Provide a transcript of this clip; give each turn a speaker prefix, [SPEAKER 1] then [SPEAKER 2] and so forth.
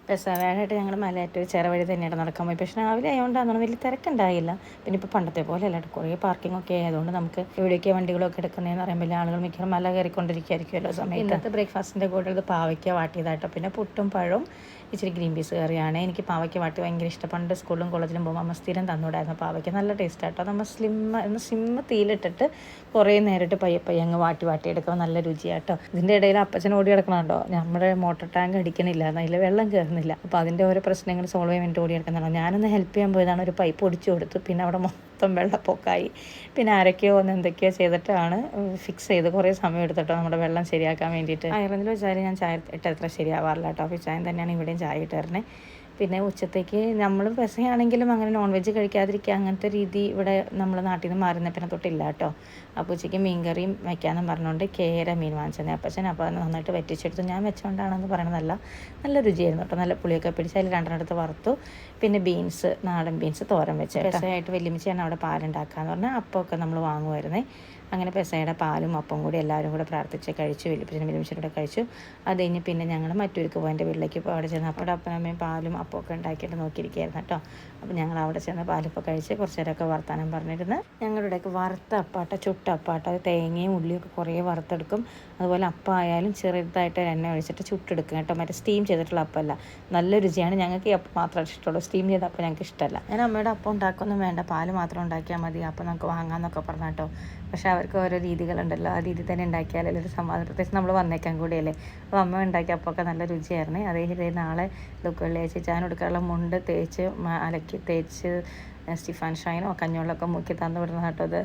[SPEAKER 1] പെസവാനായിട്ട് ഞങ്ങൾ മലയാറ്റൂർ ചെറുവഴി തന്നെയാണ് നടക്കാൻ പോയി. പക്ഷേ രാവിലെ ആയതുകൊണ്ടാണ് വലിയ തിരക്കുണ്ടായില്ല. പിന്നെ ഇപ്പോൾ പണ്ടത്തെ പോലെ അല്ല, കുറേ പാർക്കിംഗ് ഒക്കെ ആയതുകൊണ്ട് നമുക്ക് എവിടെയൊക്കെ വണ്ടികളൊക്കെ എടുക്കുന്നതെന്ന് അറിയാൻ വലിയ ആളുകൾ മിക്കവാറും മല കയറിക്കൊണ്ടിരിക്കുകയായിരിക്കുമല്ലോ സമയത്ത്. ഇന്നത്തെ ബ്രേക്ക്ഫാസ്റ്റിൻ്റെ കൂടെ ഇത് പാവയ്ക്ക വാട്ടിയതായിട്ടോ, പിന്നെ പുട്ടും പഴവും ഇച്ചിരി ഗ്രീൻ പീസ് കറിയാണ്. എനിക്ക് പാവയ്ക്ക വാട്ടി ഭയങ്കര ഇഷ്ടം. പണ്ട് സ്കൂളിലും കോളേജിലും പോകുമ്പോൾ അമ്മ സ്ഥിരം തന്നൂടായിരുന്നു പാവയ്ക്ക. നല്ല ടേസ്റ്റ് ആട്ടോ. നമ്മൾ സിമ്മ് തീയിലിട്ടിട്ട് കുറേ നേരിട്ട് പയ്യെ അങ്ങ് വാട്ടിയെടുക്കുമ്പോൾ നല്ല രുചിയാട്ടോ. ഇതിൻ്റെ ഇടയിൽ അപ്പച്ചൻ ഓടി കിടക്കണുണ്ടോ, നമ്മുടെ മോട്ടോർ ടാങ്ക് അടിക്കണില്ല, അതിൽ വെള്ളം കയറുന്നില്ല. അപ്പോൾ അതിൻ്റെ ഓരോ പ്രശ്നങ്ങൾ സോൾവ് ചെയ്യാൻ വേണ്ടി ഓടി കിടക്കുന്നതാണ്. ഞാനൊന്ന് ഹെൽപ്പ് ചെയ്യാൻ പോയതാണ്, ഒരു പൈപ്പ് ഒടിച്ചു കൊടുത്തു. പിന്നെ അവിടെ മൊത്തം വെള്ളപ്പൊക്കമായി. പിന്നെ ആരൊക്കെയോ എന്തൊക്കെയോ ചെയ്തിട്ടാണ് ഫിക്സ് ചെയ്ത്. കുറേ സമയം എടുത്തിട്ടോ നമ്മുടെ വെള്ളം ശരിയാക്കാൻ വേണ്ടിയിട്ട്. അയർലൻഡിൽ വെച്ചാൽ ഞാൻ ചായ ഇട്ടത്ര ശരിയാവാറില്ല കേട്ടോ. അപ്പോൾ ചായ തന്നെയാണ് ഇവിടെയും ചായ ഇട്ട് തരണേ. പിന്നെ ഉച്ചത്തേക്ക് നമ്മൾ പെസയാണെങ്കിലും അങ്ങനെ നോൺ വെജ് കഴിക്കാതിരിക്കുക അങ്ങനത്തെ രീതി ഇവിടെ നമ്മൾ നാട്ടിൽ നിന്ന് മാറുന്ന പിന്നെ തൊട്ടില്ല കേട്ടോ. അപ്പോൾ ഉച്ചയ്ക്ക് മീൻകറിയും വയ്ക്കാമെന്ന് പറഞ്ഞുകൊണ്ട് കേര മീൻ വാങ്ങിച്ചത് അപ്പച്ചൻ. അപ്പോൾ അത് നന്നായിട്ട് വറ്റിച്ചെടുത്തു. ഞാൻ വെച്ചുകൊണ്ടാണെന്ന് പറയണതല്ല, നല്ല രുചിയായിരുന്നു കേട്ടോ. നല്ല പുളിയൊക്കെ പിടിച്ച് അതിൽ രണ്ടെണ്ണത്ത് വറുത്തു. പിന്നെ ബീൻസ്, നാടൻ ബീൻസ് തോരൻ വെച്ച്. പെസയായിട്ട് വലിയമിച്ചാണ് അവിടെ പാലുണ്ടാക്കാന്ന് പറഞ്ഞാൽ അപ്പമൊക്കെ നമ്മൾ വാങ്ങുമായിരുന്നേ. അങ്ങനെ പെസയുടെ പാലും അപ്പം കൂടി എല്ലാവരും കൂടെ പ്രാർത്ഥിച്ച് കഴിച്ചു. വലിയമിച്ചൂടെ കഴിച്ചു. അത് കഴിഞ്ഞ് പിന്നെ ഞങ്ങൾ മറ്റൊരുക്ക് പോയി എൻ്റെ വീട്ടിലേക്ക് ഇപ്പോൾ അവിടെ ചെന്ന് അപ്പോൾ അപ്പനമ്മയും പാലും അപ്പമൊക്കെ ഉണ്ടാക്കിയിട്ട് നോക്കിയിരിക്കുകയായിരുന്നു കേട്ടോ. അപ്പോൾ ഞങ്ങൾ അവിടെ ചെന്ന് പാലിപ്പോൾ കഴിച്ച് കുറച്ച് നേരമൊക്കെ വർത്താനം പറഞ്ഞിരുന്ന്. ഞങ്ങളുടെ ഇടയ്ക്ക് വറുത്ത അപ്പാട്ട, ചുട്ട അപ്പാട്ട, അത് തേങ്ങയും ഉള്ളിയൊക്കെ കുറേ വറുത്തെടുക്കും. അതുപോലെ അപ്പം ആയാലും ചെറുതായിട്ട് എണ്ണ ഒഴിച്ചിട്ട് ചുട്ടെടുക്കും കേട്ടോ. മറ്റേ സ്റ്റീം ചെയ്തിട്ടുള്ള അപ്പമല്ല, നല്ല രുചിയാണ്. ഞങ്ങൾക്ക് ഈ അപ്പം മാത്രമേ ഇഷ്ടമുള്ളൂ, സ്റ്റീം ചെയ്ത അപ്പം ഞങ്ങൾക്ക് ഇഷ്ടമല്ല. ഞാൻ അമ്മയുടെ അപ്പം ഉണ്ടാക്കൊന്നും വേണ്ട, പാല് മാത്രം ഉണ്ടാക്കിയാൽ മതി, അപ്പം നമുക്ക് വാങ്ങാമെന്നൊക്കെ പറഞ്ഞു കേട്ടോ. പക്ഷേ അവർക്ക് ഓരോ രീതികളുണ്ടല്ലോ, ആ രീതി തന്നെ ഉണ്ടാക്കിയാലല്ലേ ഒരു സമാധാനം. പ്രത്യേകിച്ച് നമ്മൾ വന്നേക്കാൻ കൂടിയല്ലേ. അപ്പോൾ അമ്മ ഉണ്ടാക്കിയ അപ്പമൊക്കെ നല്ല രുചിയായിരുന്നു. അതേ നാളെ ദുഃഖവെള്ളിയാഴ്ച ചാൻ എടുക്കാനുള്ള മുണ്ട് തേച്ച് അലക്കി തേച്ച് സ്റ്റിഫാൻ ഷൈനോ കഞ്ഞോളൊക്കെ മുക്കി തന്നു വിടുന്ന കേട്ടോ. അത്